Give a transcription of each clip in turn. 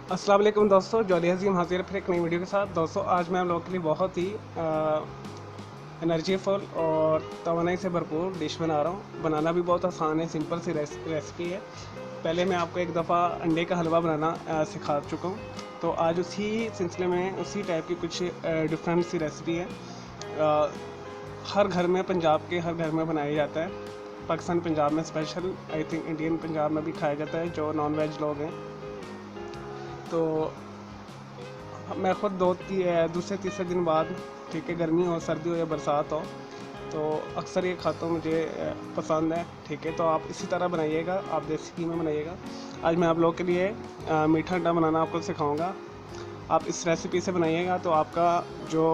अस्सलाम वालेकुम दोस्तों, जॉली हज़ीम हाजिर फिर एक नई वीडियो के साथ। दोस्तों आज मैं आप लोगों के लिए बहुत ही एनर्जीफुल और तवानाई से भरपूर डिश बना रहा हूँ। बनाना भी बहुत आसान है, सिंपल सी रेसिपी है। पहले मैं आपको एक दफ़ा अंडे का हलवा बनाना सिखा चुका हूँ, तो आज उसी सिलसिले में उसी टाइप की कुछ डिफरेंट सी रेसिपी है। हर घर में, पंजाब के हर घर में बनाया जाता है। पाकिस्तान पंजाब में special, I think Indian Punjab में भी खाया जाता है जो नॉन वेज लोग हैं। तो मैं ख़ुद दूसरे तीसरे दिन बाद, ठीक है, गर्मी हो, सर्दी हो या बरसात हो, तो अक्सर ये खाता हूँ, मुझे पसंद है। ठीक है, तो आप इसी तरह बनाइएगा, आप देसी घी में बनाइएगा। आज मैं आप लोगों के लिए मीठा अंडा बनाना आपको सिखाऊंगा। आप इस रेसिपी से बनाइएगा तो आपका जो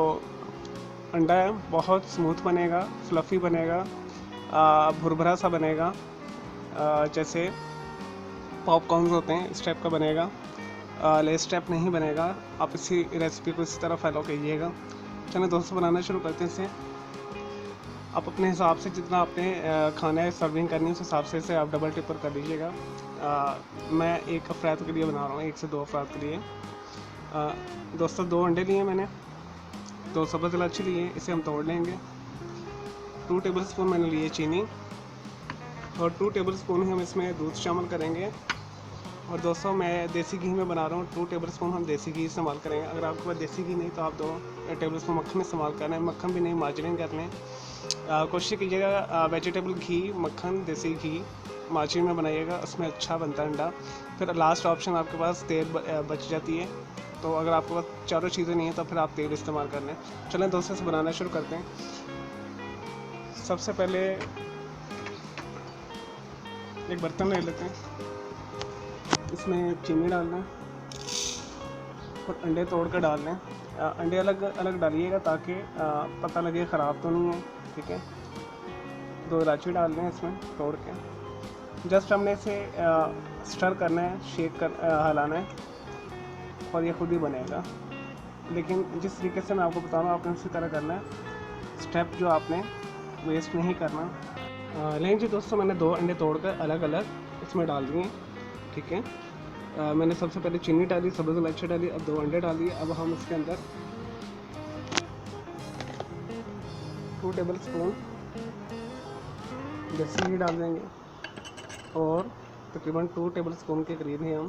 अंडा है बहुत स्मूथ बनेगा, फ्लफ़ी बनेगा, भुरभुरा सा बनेगा, जैसे पॉपकॉर्न्स होते हैं इस टाइप का बनेगा। ले स्टेप नहीं बनेगा। आप इसी रेसिपी को इसी तरह फॉलो कीजिएगा। चलिए दोस्तों, बनाना शुरू करते हैं इसे। आप अपने हिसाब से जितना आपने खाना है, सर्विंग करनी है, उस हिसाब से इसे आप डबल टिपर कर दीजिएगा। मैं एक अफराद के लिए बना रहा हूँ, 1 से 2 अफराद के लिए। दोस्तों 2 अंडे लिए मैंने, 2 सब्ज़ इलायची लिए, इसे हम तोड़ लेंगे। 2 टेबल स्पून मैंने लिए चीनी, और 2 टेबल स्पून ही हम इसमें दूध शामिल करेंगे। और दोस्तों मैं देसी घी में बना रहा हूँ, 2 टेबल स्पून हम देसी घी इस्तेमाल करेंगे। अगर आपके पास देसी घी नहीं तो आप 2 टेबल स्पून मक्खन इस्तेमाल कर लें। मक्खन भी नहीं, मार्जरीन कर लें। कोशिश कीजिएगा वेजिटेबल घी, मक्खन, देसी घी, मार्जरीन में बनाइएगा, उसमें अच्छा बनता है अंडा। फिर लास्ट ऑप्शन आपके पास तेल बच जाती है, तो अगर आपके पास चारों चीज़ें नहीं है तो फिर आप तेल इस्तेमाल कर लें। चलें दोस्तों से बनाना शुरू करते हैं। सबसे पहले एक बर्तन ले लेते हैं, इसमें चीनी डाल लें और अंडे तोड़ कर डाल लें। अंडे अलग अलग डालिएगा ताकि पता लगे ख़राब तो नहीं है। ठीक है, 2 इलायची डाल लें इसमें तोड़ के। जस्ट हमने इसे स्टर करना है, शेक कर हिलाना है, और ये खुद ही बनेगा। लेकिन जिस तरीके से मैं आपको बता रहा हूँ आपने उसी तरह करना है, स्टेप जो आपने वेस्ट नहीं करना। लेकिन जी दोस्तों, मैंने 2 अंडे तोड़ कर अलग अलग इसमें डाल दिए। ठीक है, मैंने सबसे पहले चीनी डाली, सब्ज़ इलायची डाली, अब 2 अंडे डाल दिए। अब हम इसके अंदर 2 टेबल स्पून देसी घी डाल देंगे, और तकरीबन 2 टेबल स्पून के करीब ही हम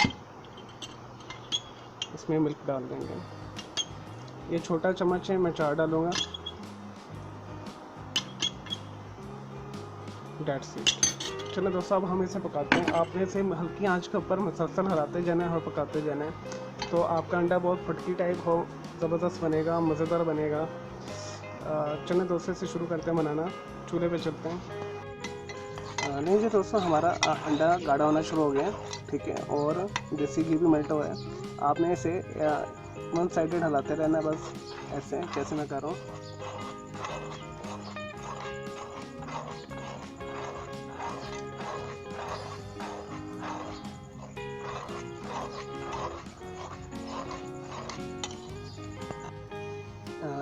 इसमें मिल्क डाल देंगे। ये छोटा चम्मच है, मैं 4 डालूँगा। That's it. चलो दोस्तों, अब हम इसे पकाते हैं। आपने इसे हल्की आंच के ऊपर मुसलसल हिलाते जाना है और पकाते जाना है, तो आपका अंडा बहुत फटकी टाइप हो, ज़बरदस्त बनेगा, मज़ेदार बनेगा। चलें दोस्तों, इसे शुरू करते हैं बनाना। चूल्हे पे चलते हैं। नहीं जी दोस्तों, हमारा अंडा गाढ़ा होना शुरू हो गया है। ठीक है, और देसी घी भी मेल्ट हुआ है। आपने इसे 1 साइडेड हिलाते रहना है, बस ऐसे जैसे मैं कर रहा हूँ।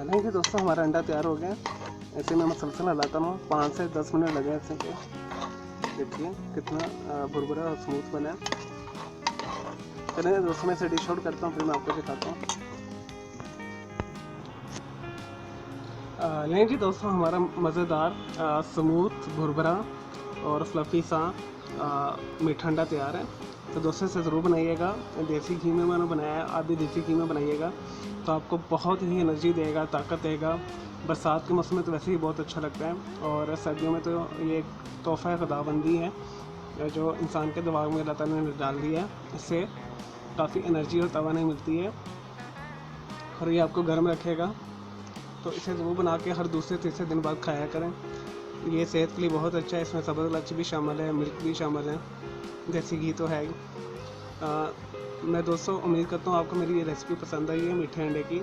नहीं जी दोस्तों, हमारा अंडा तैयार हो गया। ऐसे मैं मसलसल हिलाता हूँ, 5 से 10 मिनट लगे ऐसे के। देखिए कितना भुरभुरा और स्मूथ बना है। चलिए दोस्तों, मैं इसे डिश आउट करता हूँ, फिर मैं आपको दिखाता हूँ। नहीं जी दोस्तों, हमारा मज़ेदार, स्मूथ, भुरभुरा और फ्लफ़ी सा मीठा अंडा तैयार है। तो दोस्तों इसे ज़रूर बनाइएगा। देसी घी में मैंने बनाया है, आप भी देसी घी में बनाइएगा, तो आपको बहुत ही एनर्जी देगा, ताकत देगा। बरसात के मौसम में तो वैसे ही बहुत अच्छा लगता है, और सर्दियों में तो ये एक तोहफ़ा खुदाबंदी है जो इंसान के दिमाग में अल्लाह ताला ने डाल दिया है। इससे काफ़ी एनर्जी और तवानाई मिलती है, और ये आपको गर्म रखेगा। तो इसे ज़रूर बना के हर दूसरे तीसरे दिन बाद खाया करें। ये सेहत के लिए बहुत अच्छा है। इसमें सब्ज़ इलायची भी शामिल है, मिल्क भी शामिल है, देसी घी तो है ही। मैं दोस्तों उम्मीद करता हूँ आपको मेरी ये रेसिपी पसंद आई है मीठे अंडे की।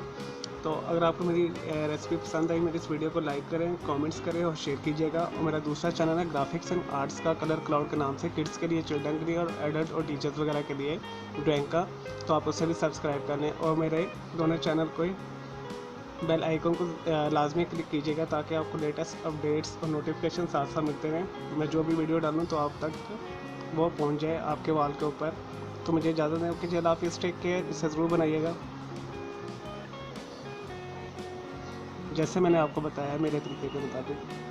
तो अगर आपको मेरी रेसिपी पसंद आई, मेरी इस वीडियो को लाइक करें, कमेंट्स करें और शेयर कीजिएगा। और मेरा दूसरा चैनल है ग्राफिक्स एंड आर्ट्स का, कलर क्लाउड के नाम से, किड्स के लिए, चिल्ड्रन के लिए, और एडल्ट और टीचर्स वगैरह के लिए ड्राइंग का। तो आप उसे भी सब्सक्राइब कर लें, और मेरे दोनों चैनल को बेल आइकन को लाजमी क्लिक कीजिएगा, ताकि आपको लेटेस्ट अपडेट्स और नोटिफिकेशन साथ साथ मिलते रहें। मैं जो भी वीडियो डालूँ तो आप तक वो पहुंच जाए, आपके वॉल के ऊपर। तो मुझे इजाज़त दें कि आप इस टेक के इसे ज़रूर बनाइएगा जैसे मैंने आपको बताया मेरे तरीके के मुताबिक।